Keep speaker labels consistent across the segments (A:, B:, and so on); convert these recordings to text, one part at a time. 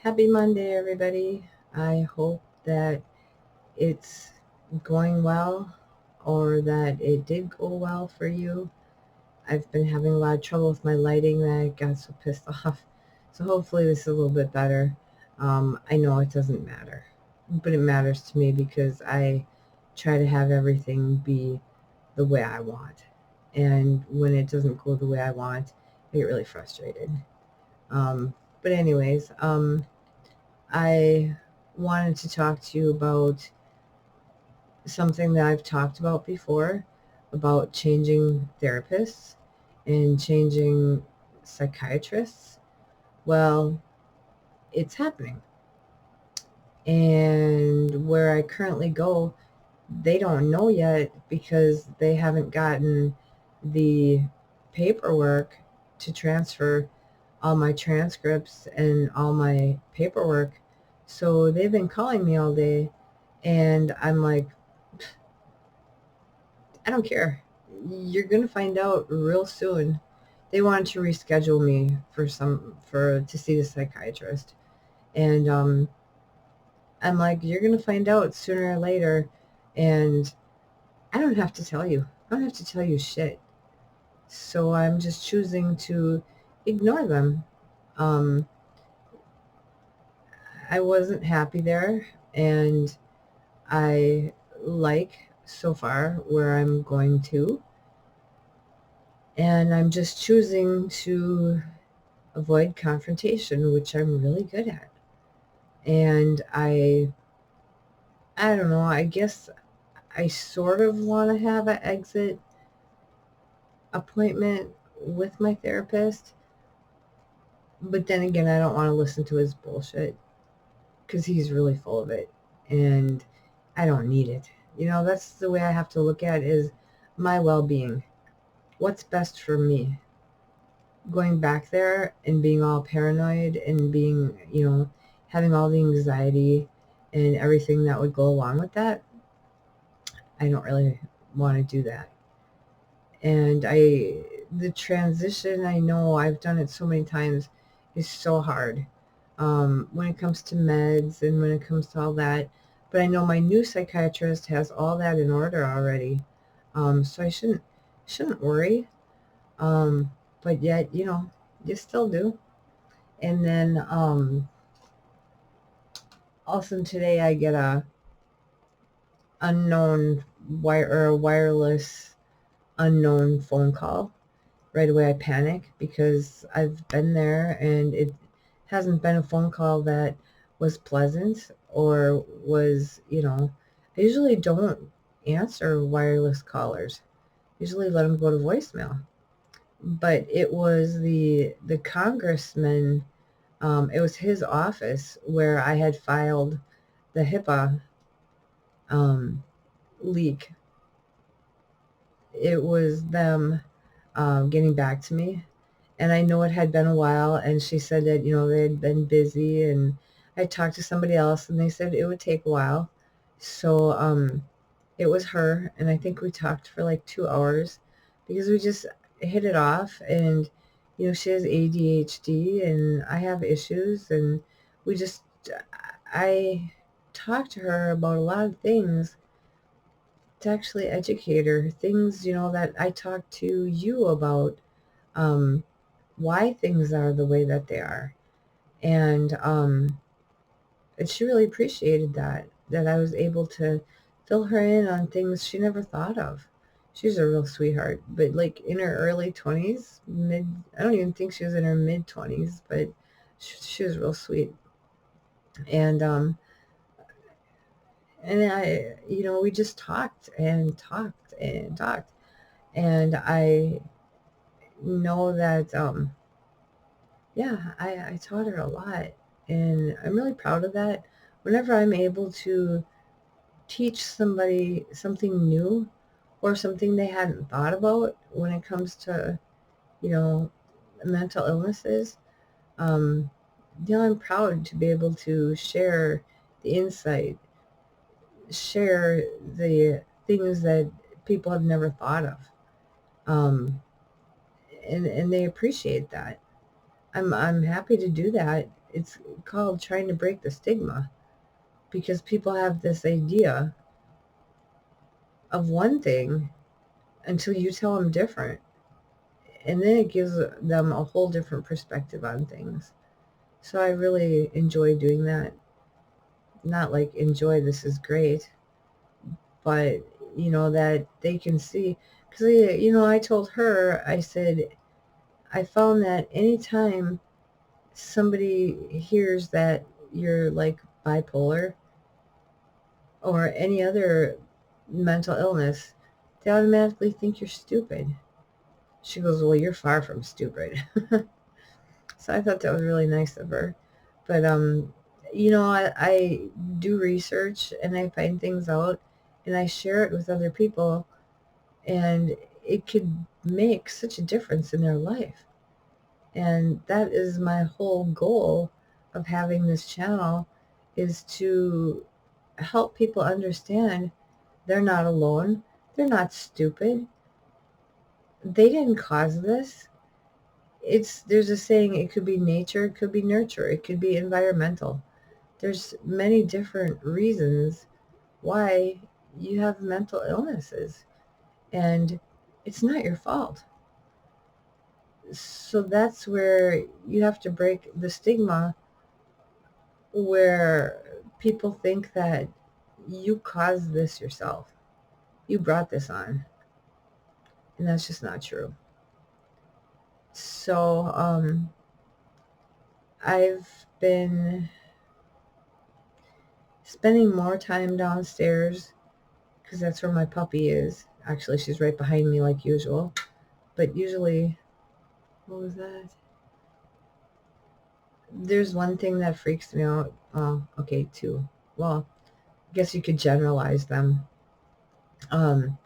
A: Happy Monday, everybody. I hope that it's going well or that it did go well for you. I've been having a lot of trouble with my lighting that I got so pissed off. So hopefully this is a little bit better. I know it doesn't matter, but it matters to me because I try to have everything be the way I want. And when it doesn't go the way I want, I get really frustrated. But anyways, I wanted to talk to you about something that I've talked about before about changing therapists and changing psychiatrists. Well, it's happening. And where I currently go, they don't know yet because they haven't gotten the paperwork to transfer all my transcripts and all my paperwork. So they've been calling me all day, and I'm like, I don't care. You're going to find out real soon. They wanted to reschedule me for to see the psychiatrist. And I'm like, you're going to find out sooner or later. And I don't have to tell you. I don't have to tell you shit. So I'm just choosing to ignore them. Um, I wasn't happy there, and I like so far where I'm going to, and I'm just choosing to avoid confrontation, which I'm really good at. And I don't know, I guess I sort of want to have an exit appointment with my therapist, but then again, I don't want to listen to his bullshit because he's really full of it, and I don't need it. That's the way I have to look at it, is my well-being. What's best for me? Going back there and being all paranoid and being, having all the anxiety and everything that would go along with that, I don't really want to do that. And the transition, I know I've done it so many times, is so hard when it comes to meds and when it comes to all that. But I know my new psychiatrist has all that in order already, so I shouldn't worry. But yet, you still do. And then also today I get a unknown wire or a wireless unknown phone call. Right away I panic because I've been there and it hasn't been a phone call that was pleasant or was, I usually don't answer wireless callers. Usually let them go to voicemail. But it was the congressman. It was his office where I had filed the HIPAA um, leak. It was them getting back to me. And I know it had been a while, and she said that, they had been busy, and I talked to somebody else, and they said it would take a while. So it was her, and I think we talked for like 2 hours because we just hit it off, and, she has ADHD, and I have issues, and we just, I talked to her about a lot of things to actually educate her, things, that I talked to you about, um, why things are the way that they are. And she really appreciated that I was able to fill her in on things she never thought of. She's a real sweetheart, but like in her early 20s, I don't even think she was in her mid 20s, but she was real sweet. And, we just talked and talked and talked. And I know that, yeah, I taught her a lot, and I'm really proud of that. Whenever I'm able to teach somebody something new or something they hadn't thought about when it comes to, you know, mental illnesses, um, I'm proud to be able to share the insight, share the things that people have never thought of. Um, and they appreciate that. I'm happy to do that. It's called trying to break the stigma, because people have this idea of one thing until you tell them different. And then it gives them a whole different perspective on things. So I really enjoy doing that. Not like enjoy, this is great, but that they can see. Because I told her, I said, I found that anytime somebody hears that you're like bipolar or any other mental illness, they automatically think you're stupid. She goes, well, you're far from stupid. So I thought that was really nice of her. But, I do research and I find things out and I share it with other people, and it could make such a difference in their life. And that is my whole goal of having this channel, is to help people understand they're not alone. They're not stupid. They didn't cause this. There's a saying, it could be nature, it could be nurture, it could be environmental. There's many different reasons why you have mental illnesses, and it's not your fault. So that's where you have to break the stigma, where people think that you caused this yourself. You brought this on, and that's just not true. So I've been spending more time downstairs because that's where my puppy is. Actually, she's right behind me like usual. But usually, what was that? There's one thing that freaks me out. Oh, okay, two. Well, I guess you could generalize them. Um,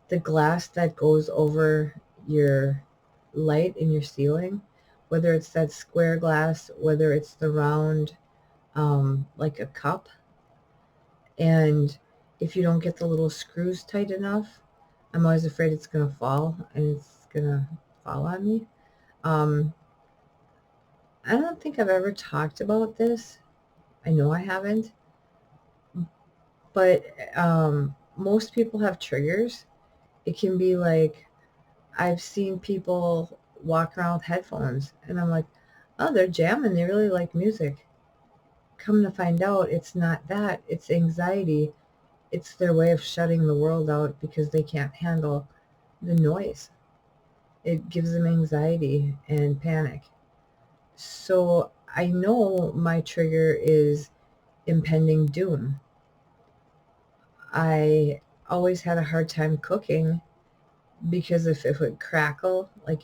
A: the glass that goes over your light in your ceiling, whether it's that square glass, whether it's the round, like a cup, and if you don't get the little screws tight enough, I'm always afraid it's going to fall, and it's going to fall on me. Um, I don't think I've ever talked about this. I know I haven't. But most people have triggers. It can be like, I've seen people walk around with headphones, and I'm like, oh, they're jamming. They really like music. Come to find out, it's not that. It's anxiety. It's their way of shutting the world out because they can't handle the noise. It gives them anxiety and panic. So I know my trigger is impending doom. I always had a hard time cooking because if it would crackle, like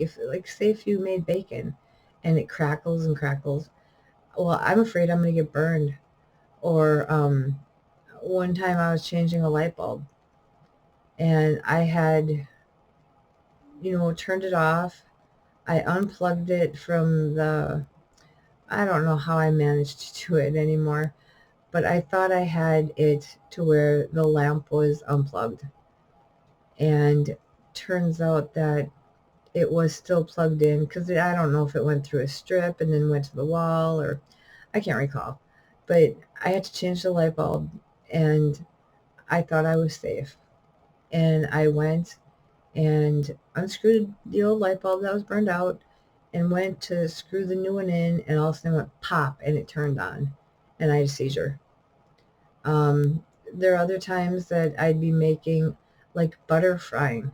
A: say if you made bacon and it crackles and crackles, well, I'm afraid I'm going to get burned. Or one time I was changing a light bulb and I had, turned it off. I unplugged it from I don't know how I managed to do it anymore, but I thought I had it to where the lamp was unplugged. And turns out that it was still plugged in, because I don't know if it went through a strip and then went to the wall, or I can't recall. But I had to change the light bulb, and I thought I was safe. And I went and unscrewed the old light bulb that was burned out and went to screw the new one in, and all of a sudden it went pop and it turned on, and I had a seizure. There are other times that I'd be making like butter frying.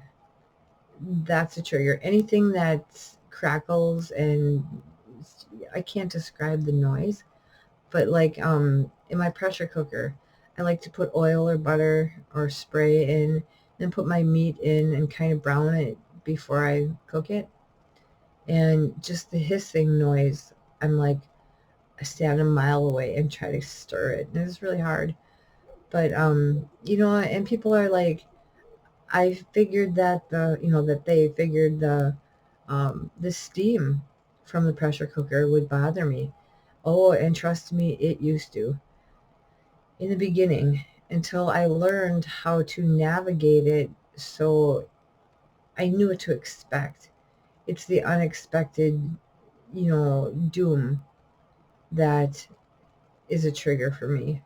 A: That's a trigger. Anything that crackles, and I can't describe the noise, but like in my pressure cooker, I like to put oil or butter or spray in, and put my meat in and kind of brown it before I cook it. And just the hissing noise, I'm like, I stand a mile away and try to stir it, and it's really hard. But and people are like, I figured that they figured the steam from the pressure cooker would bother me. Oh, and trust me, it used to in the beginning, until I learned how to navigate it, so I knew what to expect. It's the unexpected, doom. that is a trigger for me.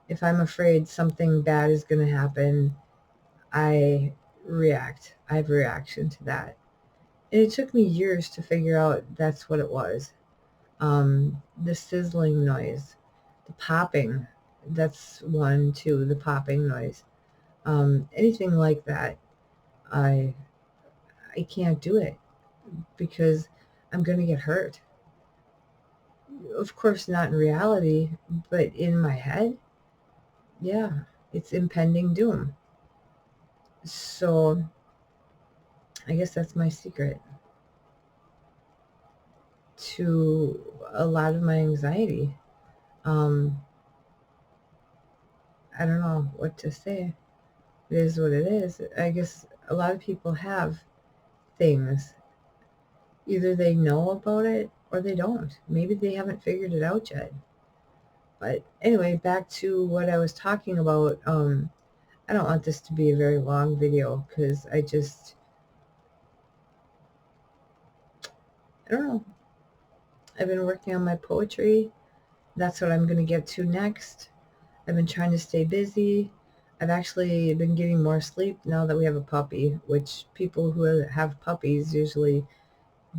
A: If I'm afraid something bad is going to happen, I react. I have a reaction to that. And it took me years to figure out that's what it was. The sizzling noise, the popping, that's one too, the popping noise. Anything like that, I I can't do it because I'm going to get hurt. Of course, not in reality, but in my head, yeah, it's impending doom. So I guess that's my secret to a lot of my anxiety. Um, I don't know what to say. It is what it is. I guess a lot of people have things. Either they know about it or they don't. Maybe they haven't figured it out yet. But anyway, back to what I was talking about. I don't want this to be a very long video because I don't know. I've been working on my poetry. That's what I'm going to get to next. I've been trying to stay busy. I've actually been getting more sleep now that we have a puppy, which people who have puppies usually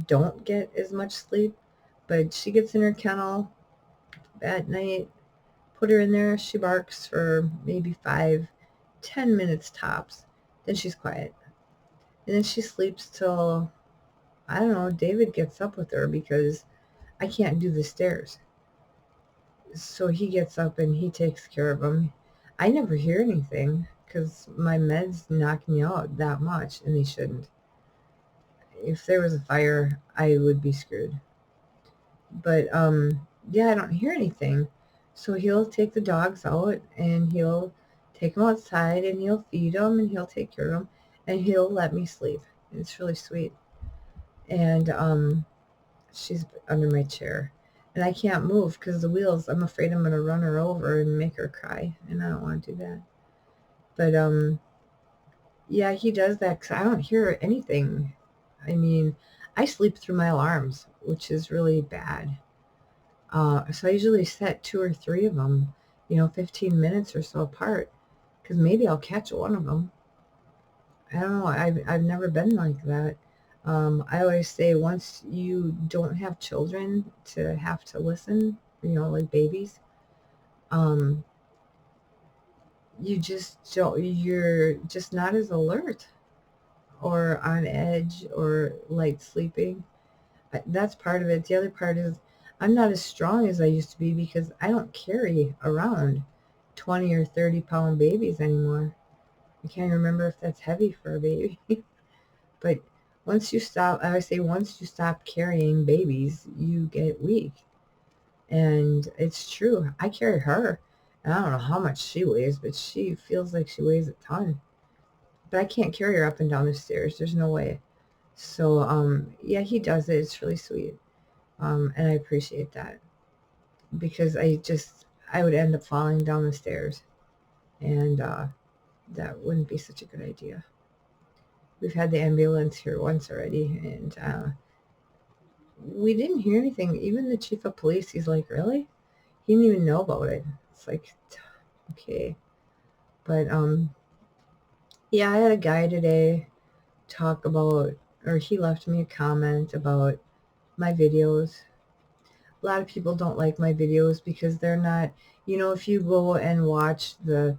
A: don't get as much sleep. But she gets in her kennel at night, put her in there, she barks for maybe 5, 10 minutes tops. Then she's quiet. And then she sleeps till, I don't know, David gets up with her because I can't do the stairs. So he gets up and he takes care of him. I never hear anything because my meds knock me out that much, and they shouldn't. If there was a fire, I would be screwed. But yeah, I don't hear anything. So he'll take the dogs out and he'll take them outside and he'll feed them and he'll take care of them and he'll let me sleep. It's really sweet. And she's under my chair. And I can't move because the wheels, I'm afraid I'm going to run her over and make her cry. And I don't want to do that. But yeah, he does that because I don't hear anything. I mean, I sleep through my alarms, which is really bad. So I usually set 2 or 3 of them, 15 minutes or so apart, because maybe I'll catch one of them. I don't know. I've never been like that. I always say once you don't have children to have to listen, like babies, um, you're just not as alert or on edge or light sleeping. That's part of it. The other part is I'm not as strong as I used to be because I don't carry around 20 or 30-pound babies anymore. I can't remember if that's heavy for a baby. But I say once you stop carrying babies, you get weak. And it's true. I carry her. And I don't know how much she weighs, but she feels like she weighs a ton. But I can't carry her up and down the stairs. There's no way. So, yeah, he does it. It's really sweet. And I appreciate that because I would end up falling down the stairs. And that wouldn't be such a good idea. We've had the ambulance here once already, and we didn't hear anything. Even the chief of police, he's like, really? He didn't even know about it. It's like, okay. But yeah, I had a guy today talk about, or he left me a comment about my videos. A lot of people don't like my videos because they're not, if you go and watch the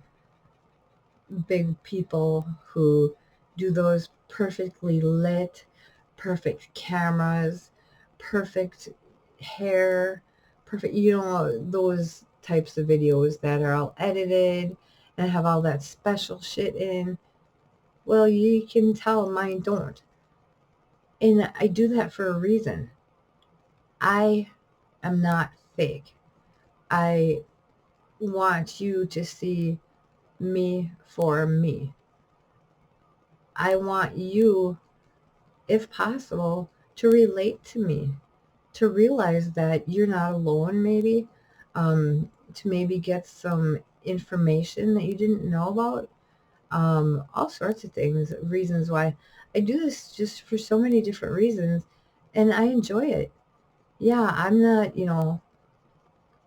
A: big people who do those perfectly lit, perfect cameras, perfect hair, perfect, those types of videos that are all edited and have all that special shit in. Well, you can tell mine don't. And I do that for a reason. I am not fake. I want you to see me for me. I want you, if possible, to relate to me, to realize that you're not alone, maybe, to maybe get some information that you didn't know about, all sorts of things, reasons why. I do this just for so many different reasons, and I enjoy it. Yeah, I'm not,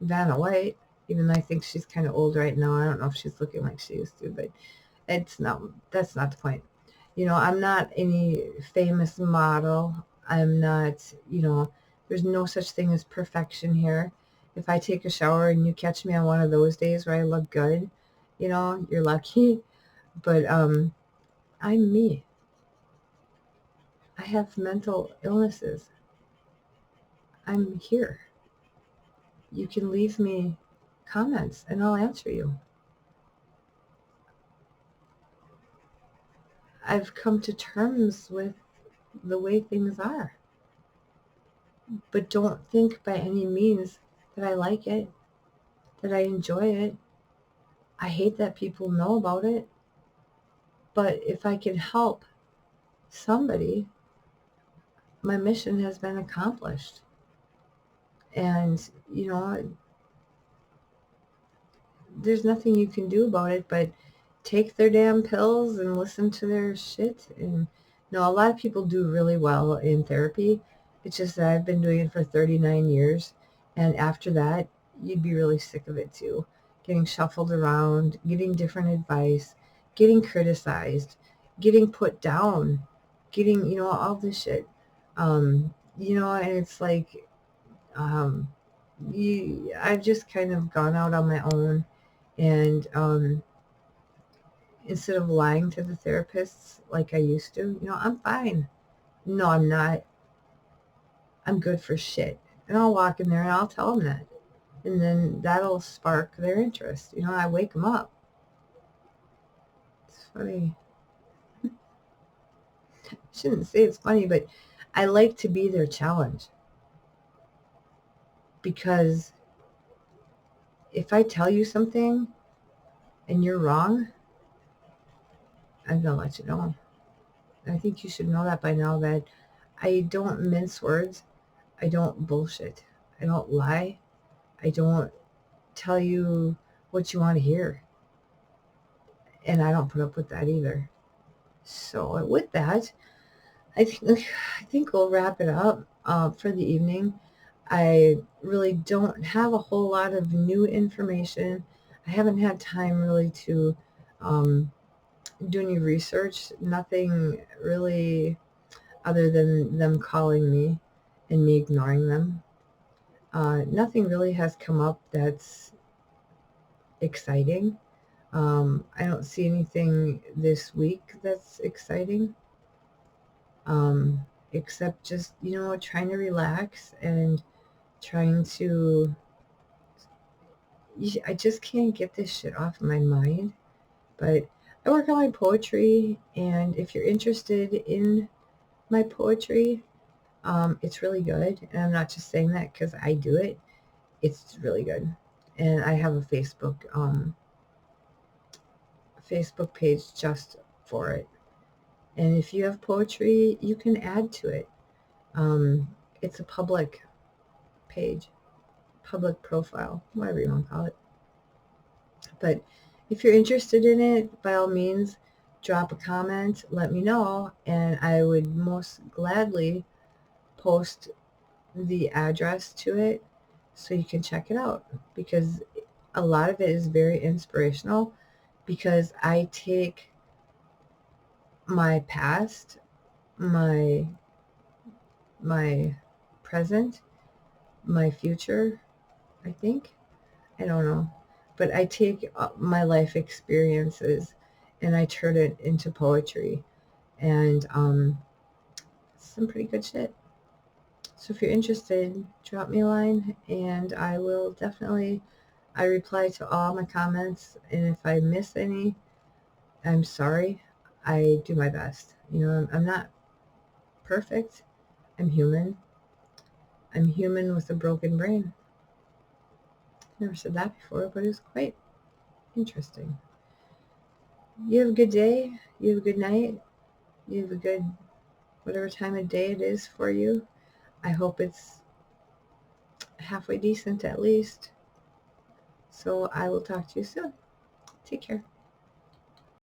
A: Vanna White, even though I think she's kind of old right now. I don't know if she's looking like she used to, but that's not the point. I'm not any famous model. I'm not, there's no such thing as perfection here. If I take a shower and you catch me on one of those days where I look good, you're lucky. But I'm me. I have mental illnesses. I'm here. You can leave me comments and I'll answer you. I've come to terms with the way things are. But don't think by any means that I like it, that I enjoy it. I hate that people know about it. But if I can help somebody, my mission has been accomplished. And, there's nothing you can do about it but take their damn pills and listen to their shit. And a lot of people do really well in therapy. It's just that I've been doing it for 39 years. And after that, you'd be really sick of it too. Getting shuffled around, getting different advice, getting criticized, getting put down, getting, all this shit. And it's like, um, I've just kind of gone out on my own. And instead of lying to the therapists like I used to, I'm fine. No, I'm not. I'm good for shit. And I'll walk in there and I'll tell them that. And then that'll spark their interest. I wake them up. It's funny. I shouldn't say it's funny, but I like to be their challenge. Because if I tell you something and you're wrong, I'm going to let you know. I think you should know that by now, that I don't mince words. I don't bullshit. I don't lie. I don't tell you what you want to hear. And I don't put up with that either. So with that, I think we'll wrap it up for the evening. I really don't have a whole lot of new information. I haven't had time really to do any research. Nothing really other than them calling me and me ignoring them. Nothing really has come up that's exciting. I don't see anything this week that's exciting, except just, trying to relax and trying to, I just can't get this shit off my mind. But I work on my poetry, and if you're interested in my poetry, it's really good. And I'm not just saying that because I do it. It's really good. And I have a Facebook page just for it. And if you have poetry, you can add to it. It's a public page, public profile, whatever you want to call it. But if you're interested in it, by all means, drop a comment, let me know, and I would most gladly post the address to it so you can check it out, because a lot of it is very inspirational, because I take my past, my present, my future, I think. I don't know. But I take my life experiences and I turn it into poetry. And some pretty good shit. So if you're interested, drop me a line and I will definitely, I reply to all my comments. And if I miss any, I'm sorry. I do my best. I'm not perfect. I'm human. I'm human with a broken brain. Never said that before, but it's quite interesting. You have a good day. You have a good night. You have a good whatever time of day it is for you. I hope it's halfway decent at least. So I will talk to you soon. Take care.